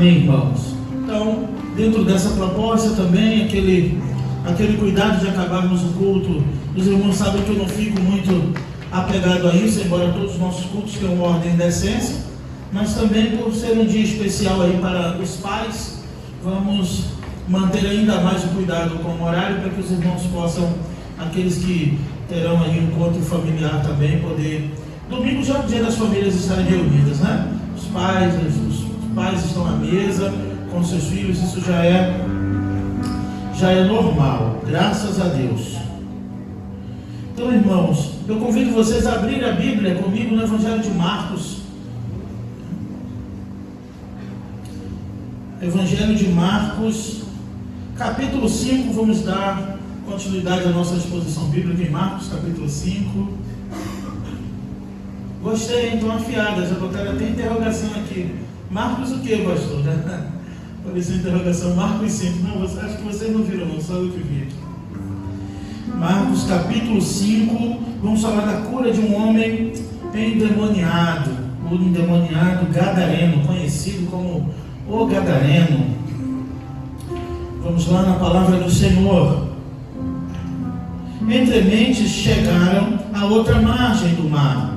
Irmãos, então, dentro dessa proposta também, aquele cuidado de acabarmos o culto, os irmãos sabem que eu não fico muito apegado a isso, embora todos os nossos cultos tenham uma ordem de essência, mas também por ser um dia especial aí para os pais, vamos manter ainda mais o cuidado com o horário, para que os irmãos possam, aqueles que terão aí um encontro familiar também, poder, domingo já é o dia das famílias estarem reunidas, né? Os pais estão à mesa com seus filhos, isso já é normal, graças a Deus. Então, irmãos, eu convido vocês a abrir a Bíblia comigo no Evangelho de Marcos. Evangelho de Marcos, capítulo 5, vamos dar continuidade à nossa exposição bíblica em Marcos, capítulo 5. Gostei, então afiada, já botaram até interrogação aqui. Marcos o que, pastor? Apareceu interrogação, Marcos 5. Não, acho que vocês não viram, não, só eu que vi aqui. Marcos capítulo 5, vamos falar da cura de um homem endemoniado, o endemoniado gadareno, conhecido como o Gadareno. Vamos lá na palavra do Senhor. Entre mentes chegaram à outra margem do mar,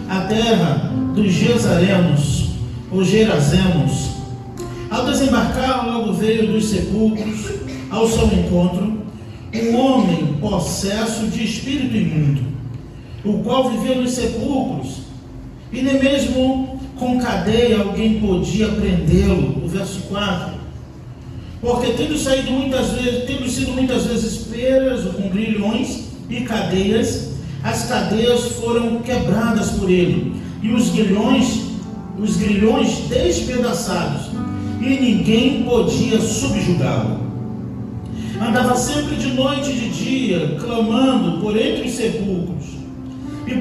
a terra dos Gesarenos, ou Gerazemos. Ao desembarcar, logo veio dos sepulcros ao seu encontro um homem possesso de espírito imundo, o qual vivia nos sepulcros, e nem mesmo com cadeia alguém podia prendê-lo. O verso 4: porque tendo sido muitas vezes preso com grilhões e cadeias, as cadeias foram quebradas por ele, e os grilhões despedaçados, e ninguém podia subjugá-lo. Andava sempre de noite e de dia, clamando por entre os sepulcros e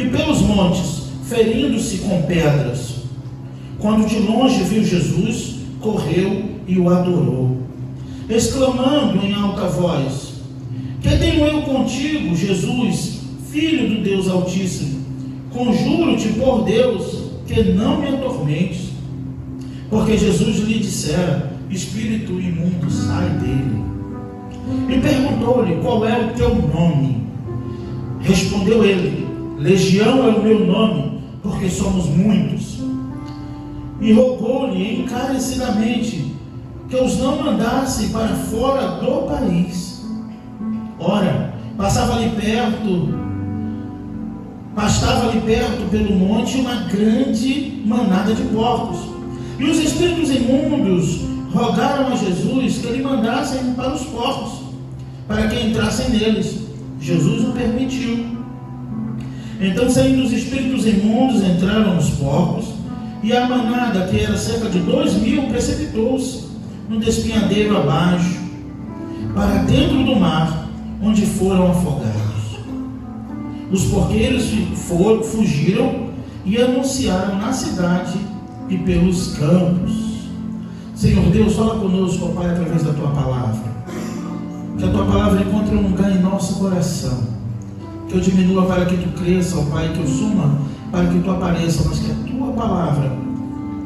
pelos montes, ferindo-se com pedras. Quando de longe viu Jesus, correu e o adorou, exclamando em alta voz: que tenho eu contigo, Jesus, Filho do Deus Altíssimo? Conjuro-te por Deus que não me atormentes. Porque Jesus lhe dissera: espírito imundo, sai dele. E perguntou-lhe: qual é o teu nome? Respondeu ele: Legião é o meu nome, porque somos muitos. E rogou-lhe encarecidamente que os não mandasse para fora do país. Ora, pastava ali perto pelo monte uma grande manada de porcos. E os espíritos imundos rogaram a Jesus que lhe mandassem para os porcos, para que entrassem neles. Jesus o permitiu. Então, saindo os espíritos imundos, entraram nos porcos, e a manada, que era cerca de 2.000, precipitou-se no despenhadeiro abaixo, para dentro do mar, onde foram afogados. Os porqueiros fugiram e anunciaram na cidade e pelos campos. Senhor Deus, fala conosco, ó Pai, através da Tua palavra. Que a Tua palavra encontre um lugar em nosso coração. Que eu diminua para que Tu cresça, ó Pai, que eu suma para que Tu apareça, mas que a Tua palavra,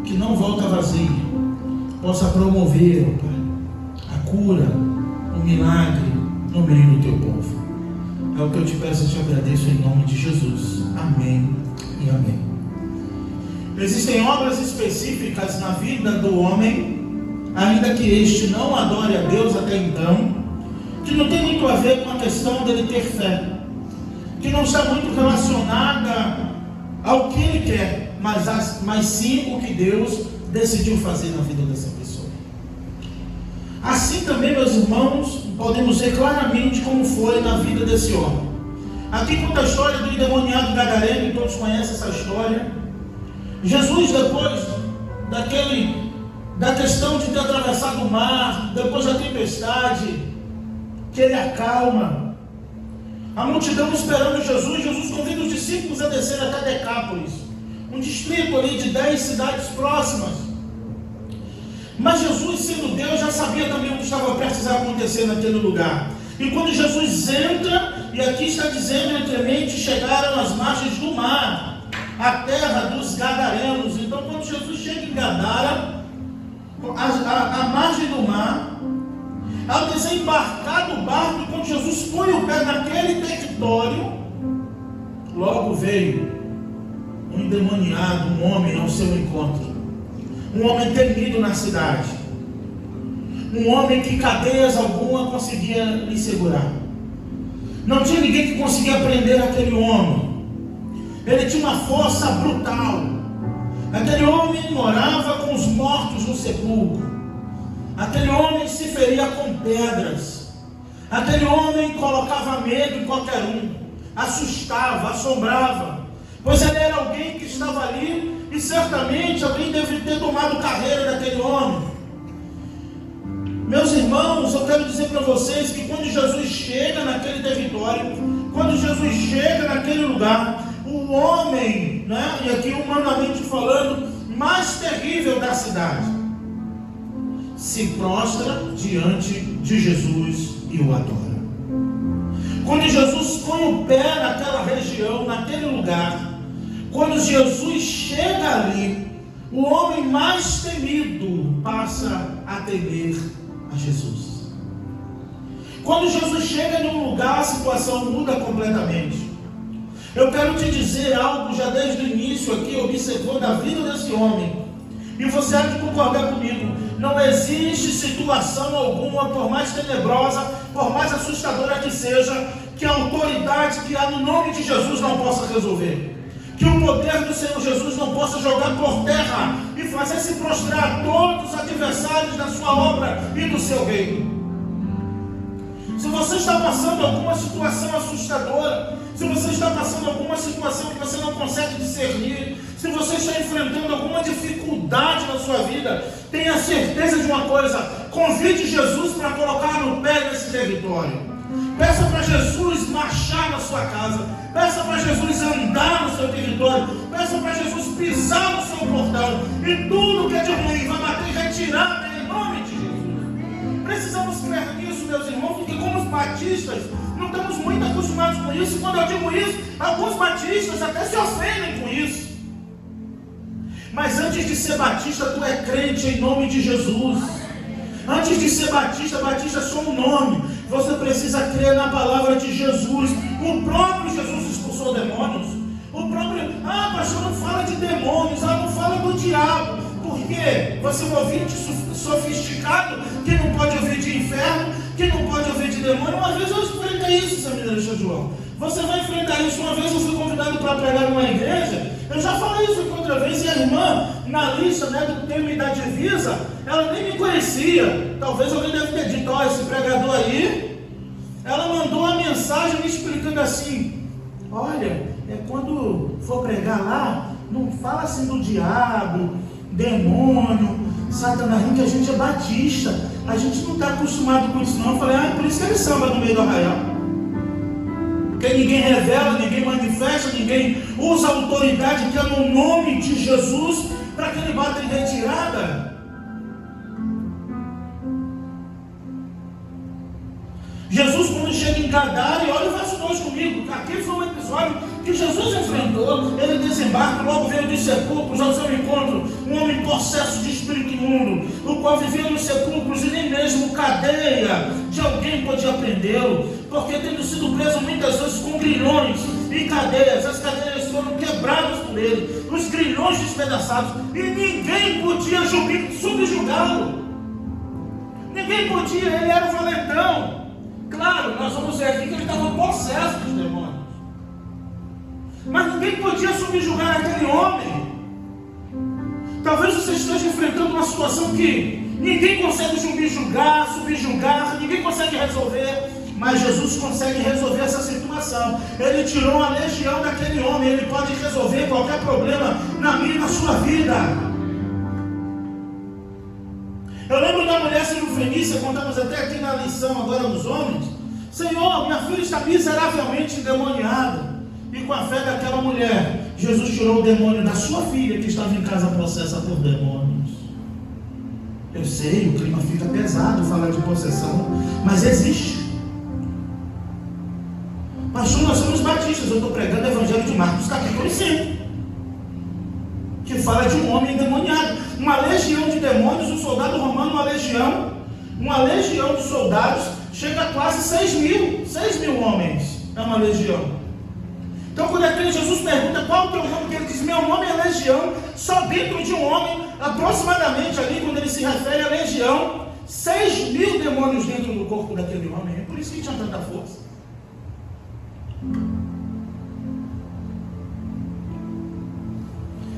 que não volta vazia, possa promover, ó Pai, a cura, o milagre no meio do Teu povo. É o que eu te peço e te agradeço em nome de Jesus. Amém e amém. Existem obras específicas na vida do homem, ainda que este não adore a Deus até então, que não tem muito a ver com a questão dele ter fé, que não está muito relacionada ao que ele quer, mas sim o que Deus decidiu fazer na vida dessa pessoa. Assim também, meus irmãos, podemos ver claramente como foi na vida desse homem. Aqui conta a história do endemoniado gadareno, e todos conhecem essa história. Jesus, depois da questão de ter atravessado o mar, depois da tempestade, que ele acalma, a multidão esperando Jesus convida os discípulos a descer até Decápolis, um distrito ali de 10 cidades próximas. Mas Jesus, sendo Deus, já sabia também o que estava prestes a acontecer naquele lugar. E quando Jesus entra, e aqui está dizendo, entremente chegaram às margens do mar, a terra dos Gadarenos. Então Então, quando Jesus chega em Gadara, à margem do mar, ao desembarcar do barco, quando Jesus põe o pé naquele território, logo veio um endemoniado, um homem ao seu encontro, um homem temido na cidade, um homem que cadeias alguma conseguia lhe segurar. Não tinha ninguém que conseguia prender aquele homem. Ele tinha uma força brutal. Aquele homem morava com os mortos no sepulcro. Aquele homem se feria com pedras. Aquele homem colocava medo em qualquer um, assustava, assombrava, pois ele era alguém que estava ali e certamente alguém deve ter tomado carreira daquele homem. Meus irmãos, eu quero dizer para vocês que quando Jesus chega naquele território, quando Jesus chega naquele lugar, o homem, né, e aqui humanamente falando, mais terrível da cidade, se prostra diante de Jesus e o adora. Quando Jesus põe o pé naquela região, naquele lugar, quando Jesus chega ali, o homem mais temido passa a temer a Jesus. Quando Jesus chega em um lugar, a situação muda completamente. Eu quero te dizer algo já desde o início aqui, observando a vida desse homem, e você há de concordar comigo. Não existe situação alguma, por mais tenebrosa, por mais assustadora que seja, que a autoridade que há no nome de Jesus não possa resolver, que o poder do Senhor Jesus não possa jogar por terra e fazer se prostrar todos os adversários da sua obra e do seu reino. Se você está passando alguma situação assustadora, se você está passando alguma situação que você não consegue discernir, se você está enfrentando alguma dificuldade na sua vida, tenha certeza de uma coisa: convide Jesus para colocar no pé nesse território. Peça para Jesus marchar na sua casa, peça para Jesus andar no seu território, peça para Jesus pisar no seu portão, e tudo que é de ruim vai bater e retirar em nome de Jesus. Precisamos crer nisso, meus irmãos, porque como os batistas não estamos muito acostumados com isso, e quando eu digo isso, alguns batistas até se ofendem com isso. Mas antes de ser batista, tu é crente em nome de Jesus. Antes de ser batista, batista é só um nome. Você precisa crer na palavra de Jesus. O próprio Jesus expulsou demônios. O próprio, pastor, não fala de demônios, não fala do diabo. Por quê? Você é um ouvinte sofisticado que não pode ouvir de inferno, que não pode ouvir de demônio. Uma vez eu enfrentei isso, Samira João. Você vai enfrentar isso. Uma vez eu fui convidado para pregar numa igreja. Eu já falei isso aqui outra vez, e a irmã, na lista, né, do tema e da divisa, ela nem me conhecia. Talvez alguém deve ter dito: esse pregador aí. Ela mandou uma mensagem me explicando assim: olha, quando for pregar lá, não fala assim do diabo, demônio, Satanás, que a gente é batista, a gente não está acostumado com isso não. Eu falei: por isso que ele samba no meio do arraial. Porque ninguém revela, ninguém manifesta, ninguém usa a autoridade que é no nome de Jesus para que ele bata em retirada. Jesus, quando chega em Gadara, e olha o verso 2 comigo, aqui foi um episódio que Jesus enfrentou. Ele desembarca, logo veio dos sepulcros ao seu encontro um homem possesso de espírito imundo, o qual vivia nos sepulcros, e nem mesmo cadeia de alguém podia prendê-lo, porque tendo sido preso muitas vezes com grilhões e cadeias, as cadeias foram quebradas por ele, os grilhões despedaçados, e ninguém podia subjugá-lo. Ninguém podia, ele era o valentão. Claro, nós vamos ver aqui que ele estava possesso dos demônios, mas ninguém podia subjugar aquele homem. Talvez você esteja enfrentando uma situação que ninguém consegue subjugar, ninguém consegue resolver, mas Jesus consegue resolver essa situação. Ele tirou a legião daquele homem. Ele pode resolver qualquer problema na minha e na sua vida. Eu lembro da mulher Cirofenícia, contamos até aqui na lição agora nos homens: Senhor, minha filha está miseravelmente endemoniada. E com a fé daquela mulher, Jesus tirou o demônio da sua filha, que estava em casa possessa por demônios. Eu sei, o clima fica pesado falar de possessão, mas existe. Pastor, nós somos batistas, eu estou pregando o evangelho de Marcos capítulo 5, que que fala de um homem endemoniado. Uma legião de demônios, um soldado romano, uma legião de soldados, chega a quase 6 mil homens, é uma legião. Então quando aquele Jesus pergunta qual é o teu nome, ele diz, meu nome é legião, só dentro de um homem, aproximadamente ali, quando ele se refere à legião, 6 mil demônios dentro do corpo daquele homem, é por isso que tinha tanta força.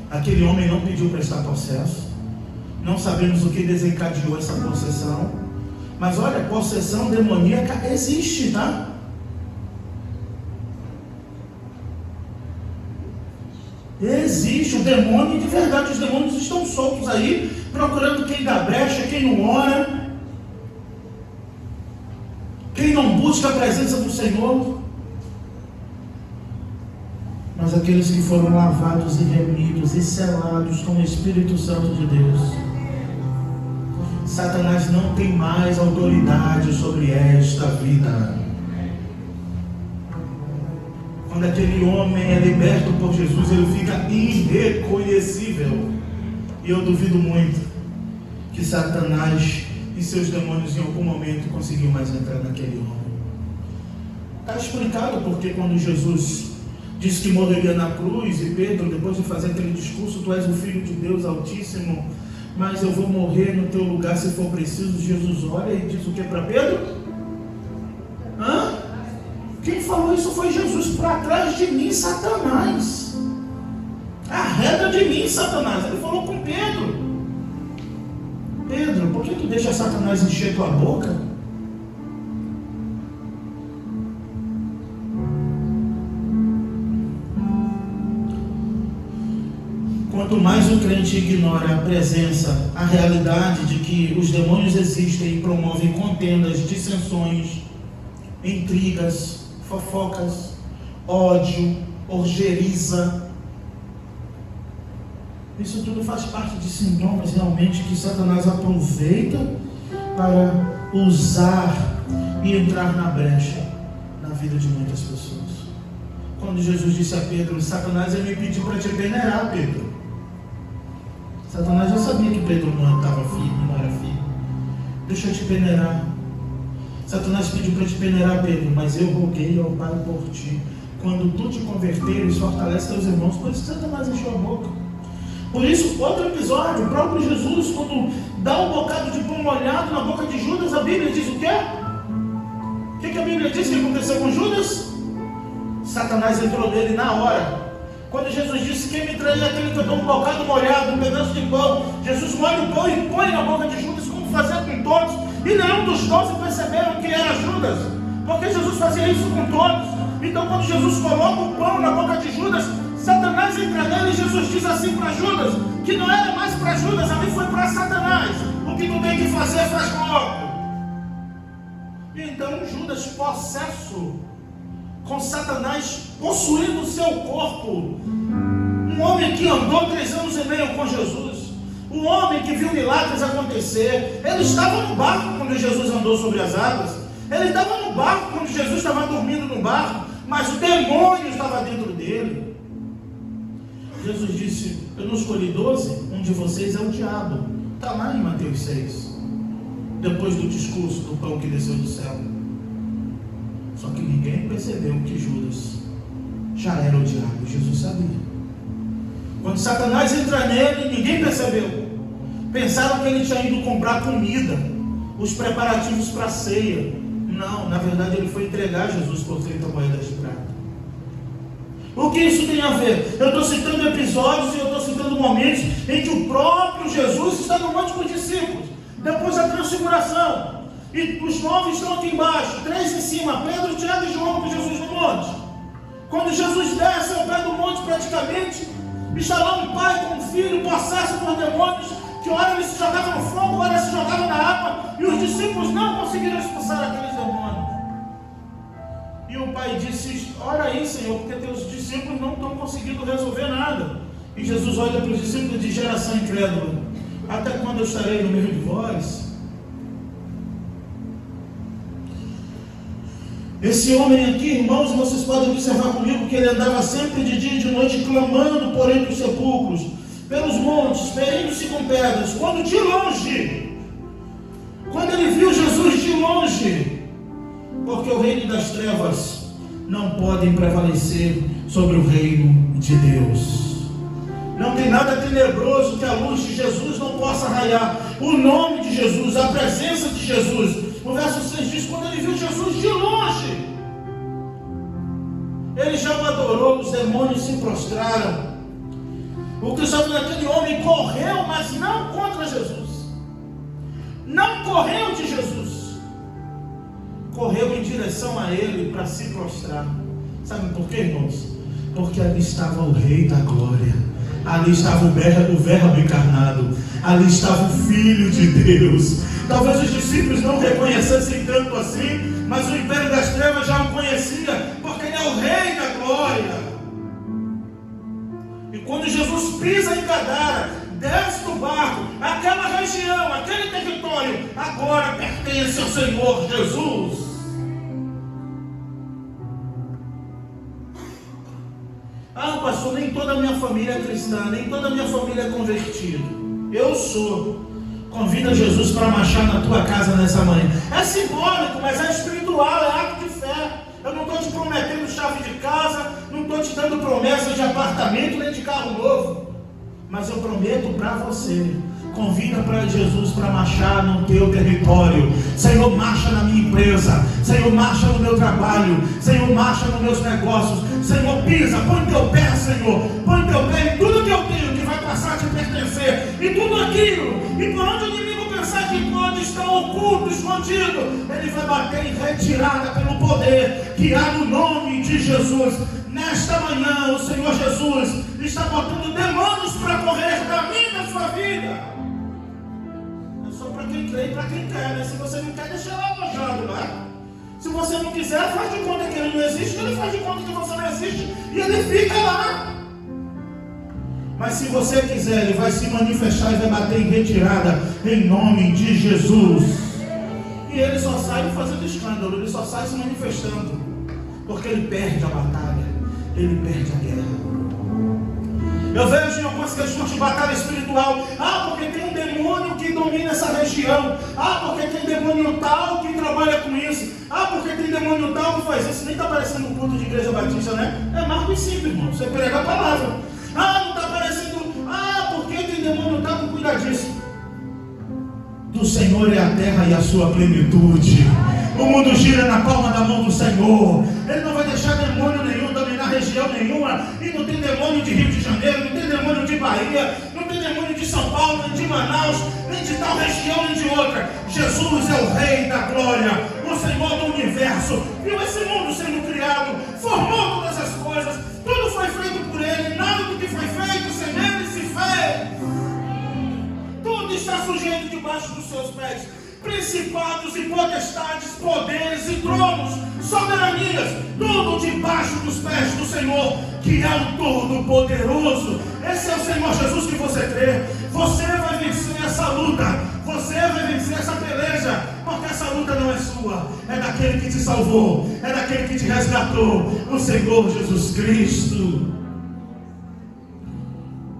Aquele homem não pediu prestar processo, não sabemos o que desencadeou essa possessão, mas olha, possessão demoníaca existe, tá? Existe o demônio de verdade, os demônios estão soltos aí, procurando quem dá brecha, quem não ora, quem não busca a presença do Senhor. Mas aqueles que foram lavados e remidos e selados com o Espírito Santo de Deus, Satanás não tem mais autoridade sobre esta vida. Quando aquele homem é liberto por Jesus, ele fica irreconhecível. E eu duvido muito que Satanás e seus demônios em algum momento conseguiam mais entrar naquele homem. Está explicado porque quando Jesus disse que morreria na cruz, e Pedro, depois de fazer aquele discurso, tu és o Filho de Deus Altíssimo, mas eu vou morrer no teu lugar se for preciso. Jesus olha e diz o que para Pedro? Quem falou isso foi Jesus. Para trás de mim, Satanás. Arreda de mim, Satanás. Ele falou com Pedro. Pedro, por que tu deixa Satanás encher tua boca? Quanto mais o crente ignora a presença, a realidade de que os demônios existem e promovem contendas, dissensões, intrigas, fofocas, ódio, orgeriza, isso tudo faz parte de sintomas realmente que Satanás aproveita para usar e entrar na brecha na vida de muitas pessoas. Quando Jesus disse a Pedro, Satanás ia me pedir para te peneirar, Pedro. Satanás já sabia que Pedro não estava firme, não era firme. Deixa eu te peneirar. Satanás pediu para te peneirar, Pedro, mas eu roguei ao Pai por ti. Quando tu te converteres, fortalece teus irmãos. Por isso que Satanás encheu a boca. Por isso, outro episódio, o próprio Jesus, quando dá um bocado de pão molhado na boca de Judas, a Bíblia diz o quê? O que a Bíblia diz que aconteceu com Judas? Satanás entrou nele na hora. Quando Jesus disse, quem me trair é aquele que eu dou um bocado molhado, um pedaço de pão, Jesus molha o pão e põe na boca de Judas, como fazia com todos. E nenhum dos 12 perceberam que era Judas, porque Jesus fazia isso com todos. Então quando Jesus coloca o pão na boca de Judas, Satanás entra nele e Jesus diz assim para Judas, que não era mais para Judas, ali foi para Satanás. O que tu tem que fazer, faz logo. E então Judas, possesso, com Satanás possuindo o seu corpo, um homem que andou 3 anos e meio com Jesus, um homem que viu milagres acontecer, ele estava no barco quando Jesus andou sobre as águas, ele estava no barco quando Jesus estava dormindo no barco, mas o demônio estava dentro dele. Jesus disse, eu não escolhi 12, um de vocês é o diabo. Está lá em Mateus 6, depois do discurso do pão que desceu do céu. Só que ninguém percebeu que Judas já era o diabo, Jesus sabia. Quando Satanás entra nele, ninguém percebeu. Pensaram que ele tinha ido comprar comida, os preparativos para a ceia. Não, na verdade ele foi entregar Jesus por 30 moedas de prata. O que isso tem a ver? Eu estou citando episódios e eu estou citando momentos em que o próprio Jesus está no monte com os discípulos, depois da transfiguração. E os 9 estão aqui embaixo, 3 em cima, Pedro, Tiago e João com Jesus no monte. Quando Jesus desce ao pé do monte praticamente, está lá um pai com um filho possesso por demônios, que ora ele se jogava no fogo, ora se jogava na água, e os discípulos não conseguiram expulsar aqueles demônios. E o pai disse, ora aí, Senhor, porque teus discípulos não estão conseguindo resolver nada. E Jesus olha para os discípulos de geração incrédula, até quando eu estarei no meio de vós? Esse homem aqui, irmãos, vocês podem observar comigo que ele andava sempre de dia e de noite clamando por entre os sepulcros, pelos montes, ferindo-se com pedras, quando de longe, quando ele viu Jesus de longe, porque o reino das trevas não pode prevalecer sobre o reino de Deus. Não tem nada tenebroso que a luz de Jesus não possa raiar. O nome de Jesus, a presença de Jesus. O verso 6 diz, quando ele viu Jesus de longe, ele já o adorou, os demônios se prostraram. O que sabe daquele homem correu, mas não contra Jesus. Não correu de Jesus. Correu em direção a ele para se prostrar. Sabe por quê, irmãos? Porque ali estava o Rei da Glória. Ali estava o verbo encarnado. Ali estava o Filho de Deus. Talvez os discípulos não reconhecessem tanto assim, mas o império das trevas já o conhecia, porque ele é o Rei da Glória. E quando Jesus pisa em Gadara, desce do barco, aquela região, aquele território, agora pertence ao Senhor Jesus. Ah, pastor, nem toda a minha família é cristã, nem toda a minha família é convertida. Eu sou. Convida Jesus para marchar na tua casa nessa manhã. É simbólico, mas é espiritual, é ato de fé. Eu não estou te prometendo chave de casa, não estou te dando promessa de apartamento nem de carro novo. Mas eu prometo para você. Convida para Jesus para marchar no teu território. Senhor, marcha na minha empresa. Senhor, marcha no meu trabalho. Senhor, marcha nos meus negócios. Senhor, pisa, põe teu pé, Senhor. Põe teu pé em tudo que eu tenho que vai passar a te pertencer. E tudo aquilo. E por onde o inimigo pensar que pode estar oculto, escondido, ele vai bater em retirada pelo poder que há no nome de Jesus. Nesta manhã, o Senhor Jesus está botando demônios para correr da minha e da sua vida. É só para quem crê e para quem quer, né? Se você não quer, deixa ele alojado lá. Se você não quiser, faz de conta que ele não existe, ele faz de conta que você não existe e ele fica lá. Mas se você quiser, ele vai se manifestar e vai bater em retirada em nome de Jesus. E ele só sai fazendo escândalo, ele só sai se manifestando, porque ele perde a batalha, ele perde a guerra. Eu vejo em algumas questões de batalha espiritual, porque tem um demônio que domina essa região, porque tem demônio tal que trabalha com isso, porque tem demônio tal que faz isso. Nem está parecendo um culto de igreja batista, né? É Marcos 5, irmão, você prega a palavra. Não está parecendo, porque tem demônio tal que cuida disso. Do Senhor é a terra e a sua plenitude. O mundo gira na palma da mão do Senhor. Ele não vai deixar demônio nenhum dominar região nenhuma. E não tem demônio de Rio de Janeiro, não tem demônio de Bahia, não tem demônio de São Paulo, nem de Manaus, nem de tal região, nem de outra. Jesus é o Rei da Glória, o Senhor do universo. Viu esse mundo sendo criado, formou todas as coisas, tudo foi feito por Ele, nada do que foi feito sem Ele se fez. Tudo está sujeito debaixo dos seus pés. Principados e potestades, poderes e tronos, soberanias, tudo debaixo dos pés do Senhor, que é o Todo-Poderoso. Esse é o Senhor Jesus que você crê. Você vai vencer essa luta, você vai vencer essa peleja, porque essa luta não é sua, é daquele que te salvou, é daquele que te resgatou, o Senhor Jesus Cristo.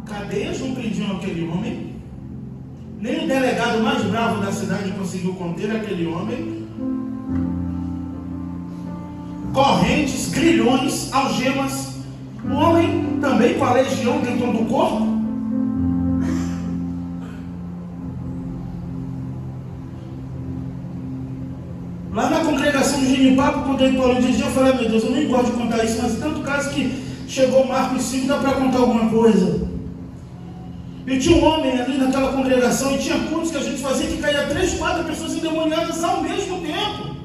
Cadeias não prendiam aquele homem. Nem o delegado mais bravo da cidade conseguiu conter aquele homem. Correntes, grilhões, algemas. O homem também com a legião dentro do corpo. Lá na congregação de Genipapo, quando eu Paulo dizia, eu falei, meu Deus, eu nem gosto de contar isso, mas tanto caso que chegou Marcos 5, dá para contar alguma coisa. E tinha um homem ali naquela congregação, e tinha cultos que a gente fazia que caía 3, 4 pessoas endemoniadas ao mesmo tempo.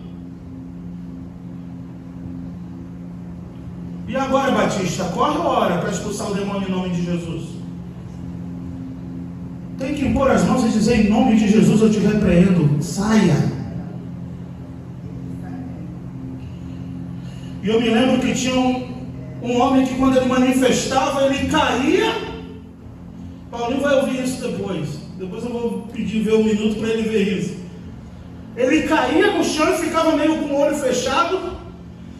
E agora, Batista, corre ou ora para expulsar o demônio em nome de Jesus? Tem que impor as mãos e dizer, em nome de Jesus eu te repreendo, saia. E eu me lembro que tinha um homem que quando ele manifestava, ele caía. Paulinho vai ouvir isso depois. Depois eu vou pedir ver 1 minuto para ele ver isso. Ele caía no chão e ficava meio com o olho fechado.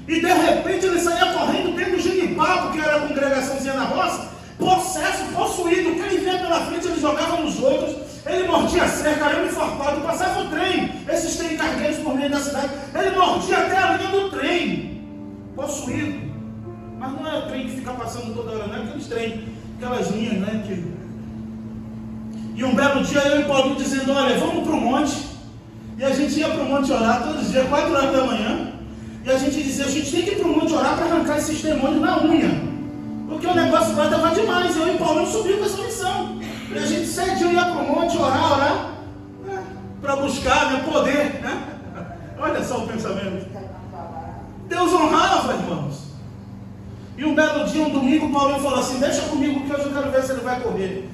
E de repente ele saía correndo dentro do Genipapo, que era a congregaçãozinha na roça, possesso possuído, o que ele vinha pela frente, ele jogava nos outros, ele mordia a cerca, arame farpado, passava o trem, esses trem cargueiros por meio da cidade, ele mordia até a linha do trem, possuído. Mas não é o trem que fica passando toda hora, não é aqueles trem, aquelas linhas, né? E um belo dia eu e Paulinho dizendo, olha, vamos para o monte. E a gente ia para o monte orar todos os dias, 4 horas da manhã. E a gente dizia, a gente tem que ir para o monte orar para arrancar esses demônios na unha. Porque o negócio lá estava demais. Eu e Paulinho subiu com essa missão. E a gente cedinho ia para o monte orar, para buscar, né, poder, né? Olha só o pensamento. Deus honrava, irmãos. E um belo dia, um domingo, Paulinho falou assim, deixa comigo que hoje eu quero ver se ele vai correr.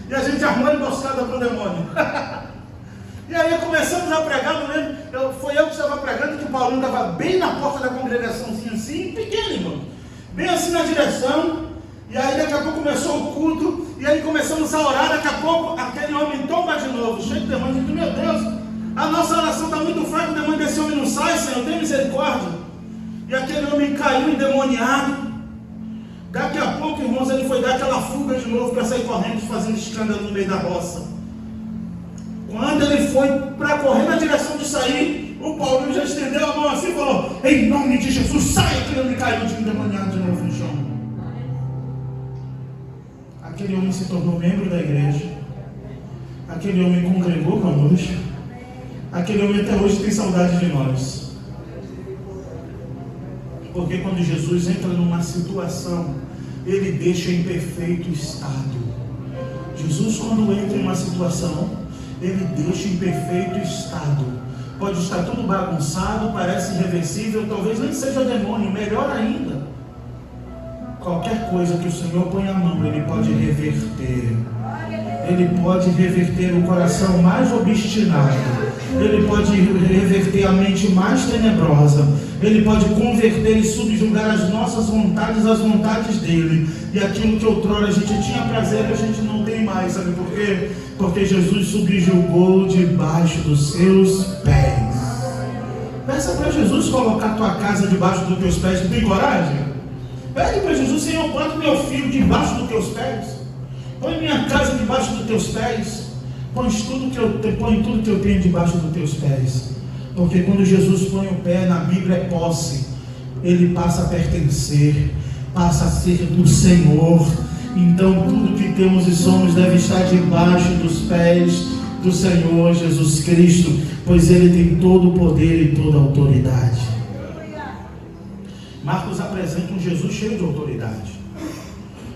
E a gente armou a emboscada para o demônio. E aí começamos a pregar, não lembro, foi eu que estava pregando, que o Paulinho estava bem na porta da congregaçãozinha assim, pequeno, irmão. Bem assim na direção. E aí daqui a pouco começou o culto. E aí começamos a orar, daqui a pouco aquele homem tomba de novo, cheio de demônio. Eu disse, meu Deus, a nossa oração está muito fraca, o demônio desse homem não sai, Senhor, tem misericórdia. E aquele homem caiu endemoniado. Daqui a pouco, irmãos, ele foi dar aquela fuga de novo para sair correndo, fazendo escândalo no meio da roça. Quando ele foi para correr na direção de sair, o Paulinho já estendeu a mão assim e falou, em nome de Jesus, sai! Aquele homem caiu de endemoniado de novo no chão. Aquele homem se tornou membro da igreja. Aquele homem congregou conosco. Aquele homem até hoje tem saudade de nós. Porque quando Jesus entra numa situação, ele deixa em perfeito estado. Jesus, quando entra em uma situação, ele deixa em perfeito estado. Pode estar tudo bagunçado, parece irreversível, talvez nem seja demônio, melhor ainda. Qualquer coisa que o Senhor põe a mão, ele pode reverter. Ele pode reverter o coração mais obstinado. Ele pode reverter a mente mais tenebrosa. Ele pode converter e subjugar as nossas vontades às vontades dele. E aquilo que outrora a gente tinha prazer, a gente não tem mais. Sabe por quê? Porque Jesus subjugou debaixo dos seus pés. Peça para Jesus colocar a tua casa debaixo dos teus pés. Tem coragem? Pede para Jesus, Senhor, põe meu filho debaixo dos teus pés. Põe minha casa debaixo dos teus pés. Põe tudo que eu tenho debaixo dos teus pés. Porque quando Jesus põe o pé na Bíblia é posse. Ele passa a pertencer, passa a ser do Senhor. Então tudo que temos e somos deve estar debaixo dos pés do Senhor Jesus Cristo, pois Ele tem todo o poder e toda a autoridade. Marcos apresenta um Jesus cheio de autoridade.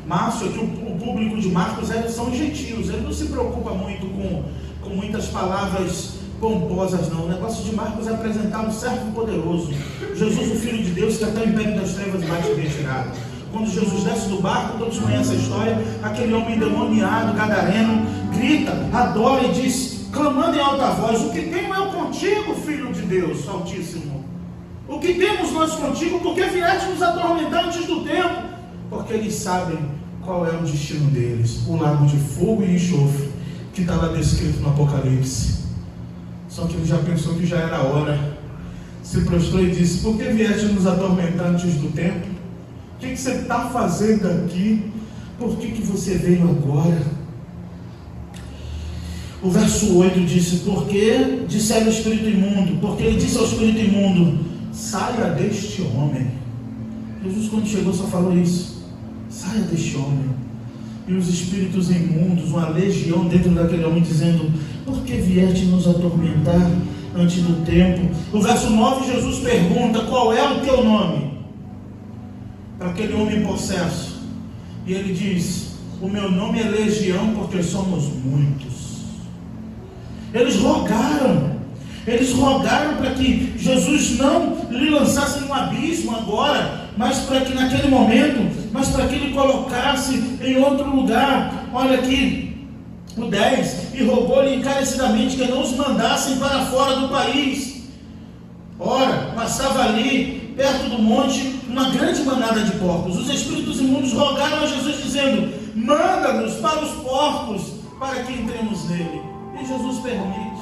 Marcos, aqui o público de Marcos são gentios, ele não se preocupa muito com muitas palavras pomposas, não. O negócio de Marcos é apresentar um servo poderoso, Jesus, o Filho de Deus, que até o império das trevas vai te retirar. Quando Jesus desce do barco, todos conhecem a história, aquele homem endemoniado, gadareno, grita, adora e diz, clamando em alta voz, o que tenho eu contigo, Filho de Deus Altíssimo? O que temos nós contigo, porque vieste nos atormentar antes do tempo? Porque eles sabem qual é o destino deles, o lago de fogo e enxofre, que está lá descrito no Apocalipse. Só que ele já pensou que já era a hora, se prostrou e disse, por que vieste nos atormentar antes do tempo? O que você está fazendo aqui? Por que você veio agora? O verso 8 disse, porque disseram o espírito imundo, porque ele disse ao espírito imundo, saia deste homem. Jesus, quando chegou, só falou isso, saia deste homem. E os espíritos imundos, uma legião dentro daquele homem, dizendo, por que vieste nos atormentar antes do tempo? No verso 9, Jesus pergunta, qual é o teu nome? Para aquele homem possesso. E ele diz, o meu nome é Legião, porque somos muitos. Eles rogaram para que Jesus não lhe lançasse num abismo agora, mas para que naquele momento, mas para que ele colocasse em outro lugar. Olha aqui, o 10, e rogou-lhe encarecidamente que não os mandassem para fora do país. Ora, passava ali, perto do monte, uma grande manada de porcos. Os espíritos imundos rogaram a Jesus, dizendo, manda-nos para os porcos, para que entremos nele. E Jesus permite.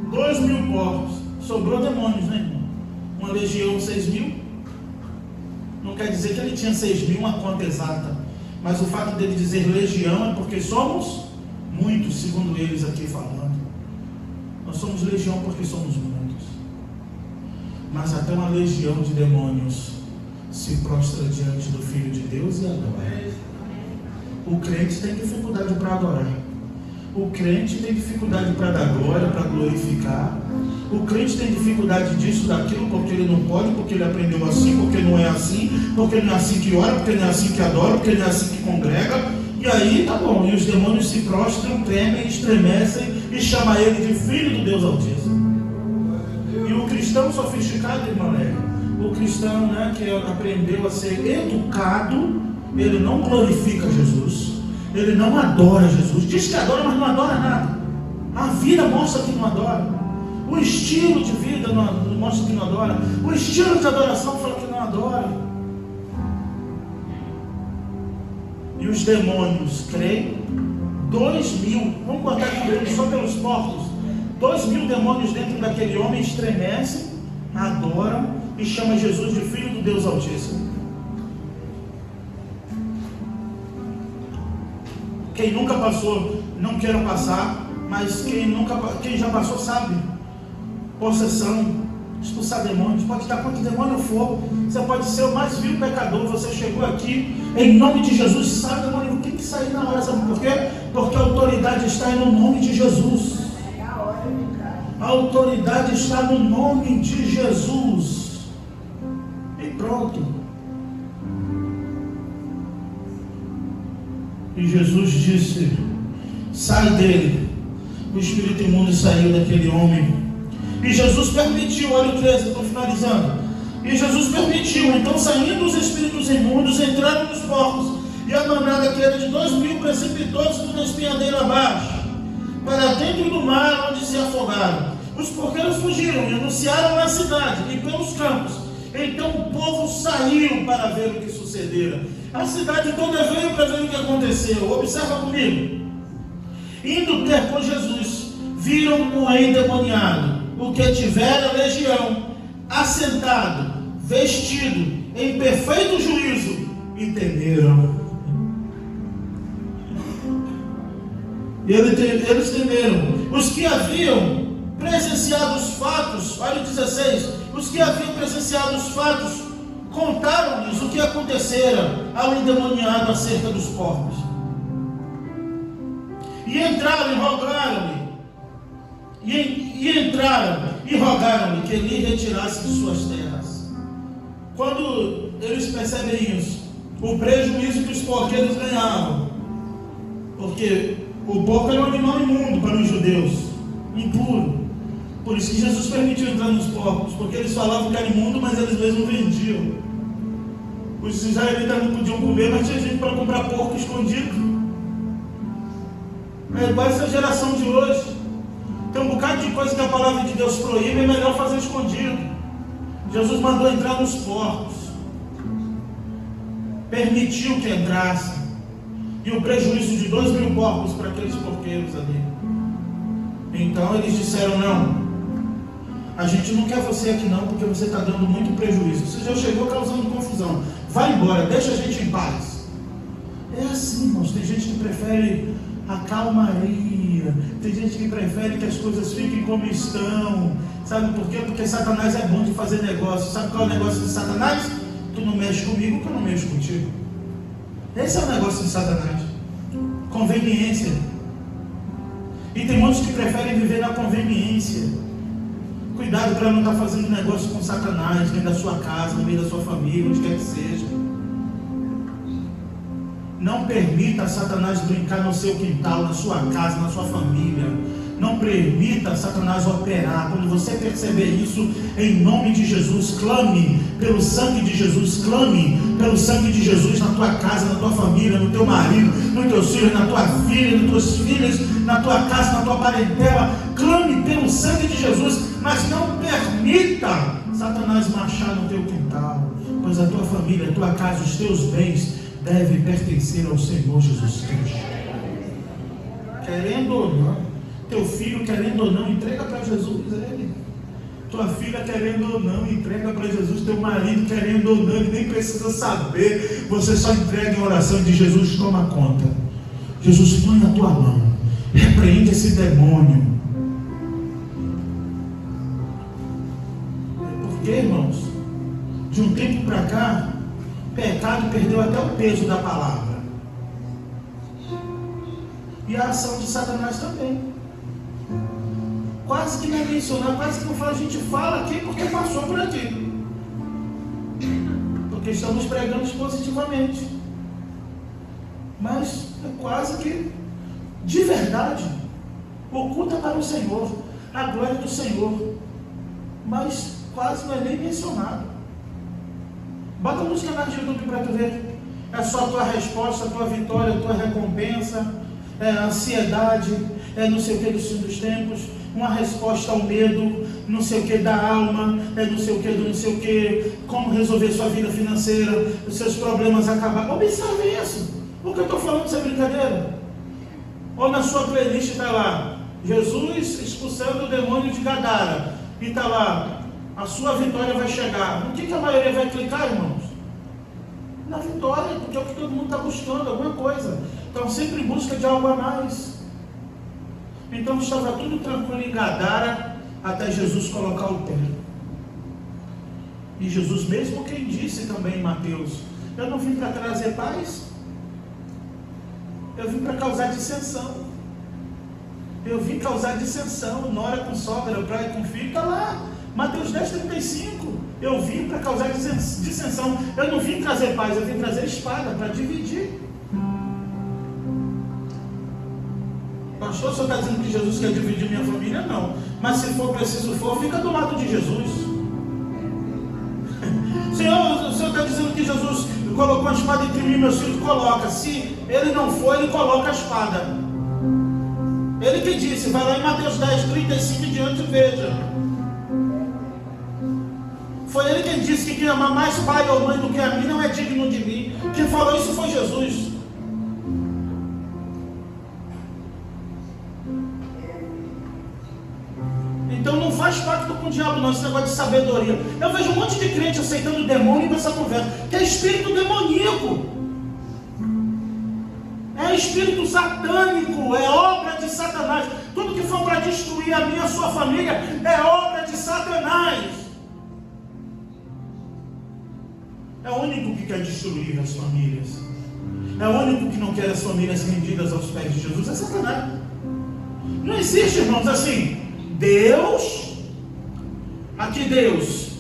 2.000 porcos. Sobrou demônios, né, irmão? Uma legião, 6.000. Não quer dizer que ele tinha 6.000, uma conta exata. Mas o fato dele dizer legião é porque somos muitos, segundo eles aqui falando. Nós somos legião porque somos muitos. Mas até uma legião de demônios se prostra diante do Filho de Deus e adora. O crente tem dificuldade para adorar. O crente tem dificuldade para dar glória, para glorificar. O crente tem dificuldade disso, daquilo, porque ele não pode, porque ele aprendeu assim, porque não é assim, porque não é assim que ora, porque não é assim que adora, porque não é assim que congrega. E aí, tá bom, e os demônios se prostram, tremem, estremecem e chamam ele de Filho do Deus Altíssimo. E o cristão sofisticado, irmão, o cristão, que aprendeu a ser educado, ele não glorifica Jesus, ele não adora Jesus, diz que adora, mas não adora nada. A vida mostra que não adora, o estilo de vida mostra que não adora, o estilo de adoração fala que não adora. E os demônios creem. 2.000, vamos botar aqui só pelos porcos, 2.000 demônios dentro daquele homem estremecem, adoram e chamam Jesus de Filho do Deus Altíssimo. Quem nunca passou, não queira passar, mas quem já passou sabe. Possessão, expulsar demônios, pode estar quanto demônio for, você pode ser o mais vil pecador, você chegou aqui, em nome de Jesus, sabe, demônio, tem que sair na hora, sabe por quê? Porque a autoridade está no nome de Jesus. A autoridade está no nome de Jesus. E pronto. E Jesus disse: sai dele. O espírito imundo saiu daquele homem. E Jesus permitiu, olha o 13, estou finalizando. E Jesus permitiu, então saindo os espíritos imundos, entraram nos porcos, e a manada, que era de 2.000, precipitou-se por uma espinhadeira abaixo, para dentro do mar, onde se afogaram. Os porqueiros fugiram e anunciaram na cidade e pelos campos. Então o povo saiu para ver o que sucedera. A cidade toda veio para ver o que aconteceu. Observa comigo. Indo ter com Jesus, viram o endemoniado, o que tivera legião, assentado, vestido, em perfeito juízo, e temeram. Eles temeram. Os que haviam presenciado os fatos, olha o 16, os que haviam presenciado os fatos, contaram-lhes o que acontecera ao endemoniado acerca dos porcos. E entraram e rogaram-lhe, e rogaram-lhe que lhe retirasse de suas terras. Quando eles percebem isso, o prejuízo que os porqueiros ganhavam, porque o porco era um animal imundo para os judeus, impuro. Por isso que Jesus permitiu entrar nos porcos, porque eles falavam que era imundo, mas eles mesmos vendiam. Os israelitas não podiam comer, mas tinha gente para comprar porco escondido. É igual essa geração de hoje. Tem um bocado de coisa que a palavra de Deus proíbe, é melhor fazer escondido. Jesus mandou entrar nos porcos, permitiu que entrassem, e o prejuízo de 2.000 porcos para aqueles porqueiros ali. Então eles disseram: não, a gente não quer você aqui não, porque você está dando muito prejuízo, você já chegou causando confusão, vai embora, deixa a gente em paz. É assim, irmãos, tem gente que prefere a calmaria, tem gente que prefere que as coisas fiquem como estão. Sabe por quê? Porque Satanás é bom de fazer negócio. Sabe qual é o negócio de Satanás? Tu não mexe comigo, que eu não mexo contigo. Esse é o negócio de Satanás. Conveniência. E tem muitos que preferem viver na conveniência. Cuidado para não estar fazendo negócio com Satanás, dentro da sua casa, no meio da sua família, onde quer que seja. Não permita Satanás brincar no seu quintal, na sua casa, na sua família. Não permita Satanás operar. Quando você perceber isso, em nome de Jesus, clame pelo sangue de Jesus. Clame pelo sangue de Jesus na tua casa, na tua família, no teu marido, nos teus filhos, na tua filha, nos teus filhos, na tua casa, na tua parentela. Clame pelo sangue de Jesus, mas não permita Satanás marchar no teu quintal, pois a tua família, a tua casa, os teus bens deve pertencer ao Senhor Jesus Cristo. Querendo ou não, teu filho, querendo ou não, entrega para Jesus ele. Tua filha querendo ou não, entrega para Jesus. Teu marido querendo ou não, ele nem precisa saber. Você só entrega em oração e diz: Jesus, toma conta. Jesus, põe na tua mão. Repreende esse demônio. Porque, irmãos, de um tempo para cá, pecado perdeu até o peso da palavra. E a ação de Satanás também. Quase que não é mencionado, quase que não fala. A gente fala aqui porque passou por aqui. Porque estamos pregando positivamente. Mas é quase que, de verdade, oculta para o Senhor, a glória do Senhor. Mas quase não é nem mencionado. Bota nos canais de YouTube para tu ver. É só a tua resposta, a tua vitória, a tua recompensa. É a ansiedade, é não sei o que dos fins dos tempos, uma resposta ao medo, não sei o que da alma, é não sei o que do não sei o que, como resolver sua vida financeira, os seus problemas acabar. Observe isso. O que eu estou falando, isso é brincadeira? Ou na sua playlist está lá, Jesus expulsando o demônio de Gadara, e está lá, a sua vitória vai chegar. No que a maioria vai clicar, irmãos? Na vitória, porque é o que todo mundo está buscando, alguma coisa. Então sempre em busca de algo a mais. Então estava tudo tranquilo em Gadara, até Jesus colocar o pé. E Jesus mesmo quem disse também em Mateus: eu não vim para trazer paz, eu vim para causar dissensão. Eu vim causar dissensão. Nora com sogra, pai com filho, está lá, Mateus 10:35. Eu vim para causar dissensão. Eu não vim trazer paz, eu vim trazer espada para dividir. Pastor, o senhor está dizendo que Jesus quer dividir minha família? Não. Mas se for preciso for, fica do lado de Jesus. Senhor, o senhor está dizendo que Jesus colocou a espada entre mim e meus filhos? Coloca. Se ele não for, ele coloca a espada. Ele que disse, vai lá em Mateus 10:35 e diante, veja. Foi ele quem disse que quem ama mais pai ou mãe do que a mim não é digno de mim. Quem falou isso foi Jesus. Então não faz pacto com o diabo não, esse negócio de sabedoria. Eu vejo um monte de crente aceitando o demônio nessa conversa, que é espírito demoníaco. É espírito satânico, é obra de Satanás. Tudo que for para destruir a minha e a sua família é obra de Satanás. É o único que quer destruir as famílias. É o único que não quer as famílias rendidas aos pés de Jesus. É Satanás. Não existe, irmãos, assim, Deus, aqui Deus,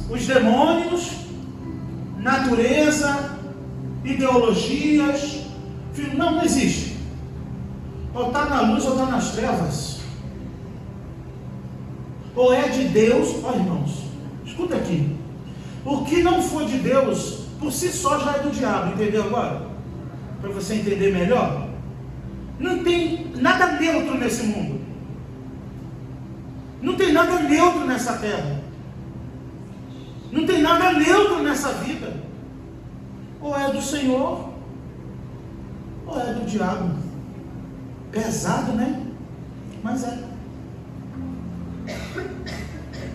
os demônios, natureza, ideologias, não existe. Ou está na luz ou está nas trevas. Ou é de Deus, ó irmãos, escuta aqui. O que não for de Deus, por si só já é do diabo, entendeu agora? Para você entender melhor. Não tem nada neutro nesse mundo. Não tem nada neutro nessa terra. Não tem nada neutro nessa vida. Ou é do Senhor, ou é do diabo. Pesado, né? Mas é.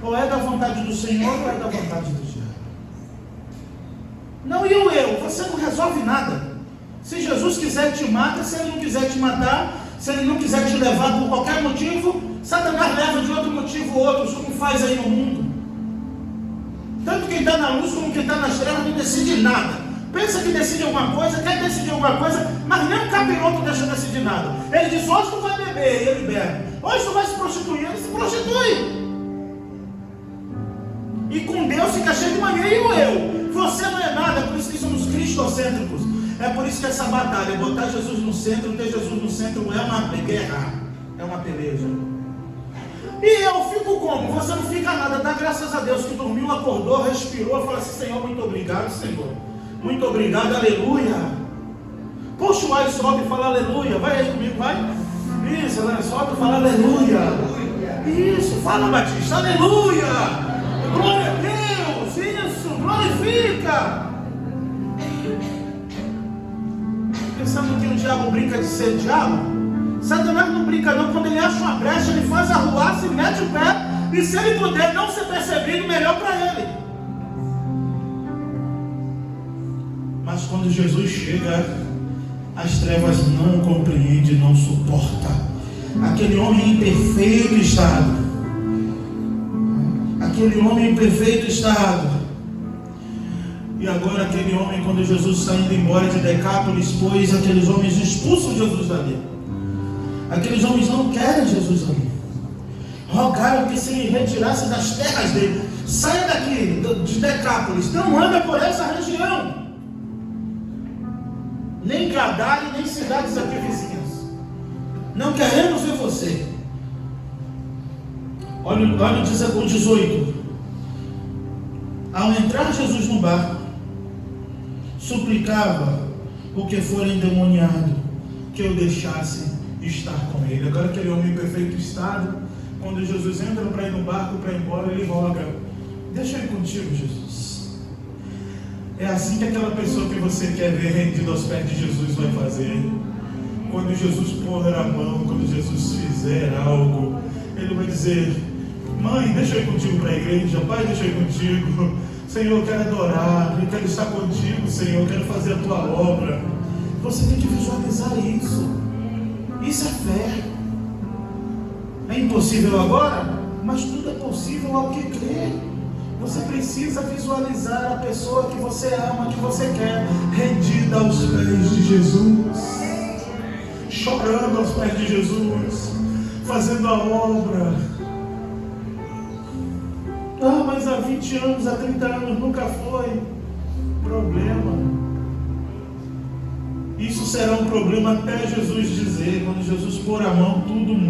Ou é da vontade do Senhor, ou é da vontade do diabo. Não, e o eu? Você não resolve nada. Se Jesus quiser te mata, se ele não quiser te matar, se ele não quiser te levar por qualquer motivo, Satanás leva de outro motivo ou outro, como faz aí no mundo. Tanto quem está na luz como quem está nas trevas não decide nada. Pensa que decide alguma coisa, quer decidir alguma coisa, mas nem o capiroto deixa decidir nada. Ele diz, hoje tu vai beber, e ele bebe. Hoje tu vai se prostituir, ele se prostitui. E com Deus fica cheio de mania, e o eu? Você não é nada, por isso que somos cristocêntricos. É por isso que essa batalha, botar Jesus no centro, ter Jesus no centro, é uma guerra, é uma peleja. E eu fico como? Você não fica nada, dá graças a Deus que dormiu, acordou, respirou, fala assim, Senhor, muito obrigado, Senhor. Muito obrigado, aleluia. Puxa o ar e sobe e fala aleluia. Vai aí comigo, vai. Isso, sobe e fala aleluia. Isso, fala Batista, aleluia. Glória a Deus, isso, glorifica. Pensando que o diabo brinca de ser diabo? Satanás não não brinca não. Quando ele acha uma brecha, ele faz arruaça, se mete o pé, e se ele puder não ser percebido, melhor para ele. Mas quando Jesus chega, as trevas não compreendem, não suportam. Aquele homem em perfeito estado. Aquele homem em perfeito estado. E agora aquele homem, quando Jesus está indo embora de Decápolis, pois aqueles homens expulsam Jesus dali. Aqueles homens não querem Jesus ali. Rogaram que se ele retirasse das terras dele. Saia daqui, de Decápolis, não anda por essa região. Nem Gadara e nem cidades aqui vizinhas. Não queremos ver você. Olha o 18. Ao entrar Jesus no barco, suplicava o que for endemoniado que eu deixasse estar com ele. Agora aquele homem em perfeito estado, quando Jesus entra para ir no barco, para ir embora, ele roga: deixa eu ir contigo, Jesus. É assim que aquela pessoa que você quer ver rendido aos pés de Jesus vai fazer. Quando Jesus pôr a mão, quando Jesus fizer algo, ele vai dizer: mãe, deixa eu ir contigo para a igreja. Pai, deixa eu ir contigo. Senhor, eu quero adorar, eu quero estar contigo, Senhor, eu quero fazer a tua obra. Você tem que visualizar isso. Isso é fé. É impossível agora, mas tudo é possível ao que crê. Você precisa visualizar a pessoa que você ama, que você quer, rendida aos pés de Jesus, chorando aos pés de Jesus, fazendo a obra. Ah, mas há 20 anos, há 30 anos nunca foi. Problema. Isso será um problema até Jesus dizer, quando Jesus pôr a mão, tudo muda.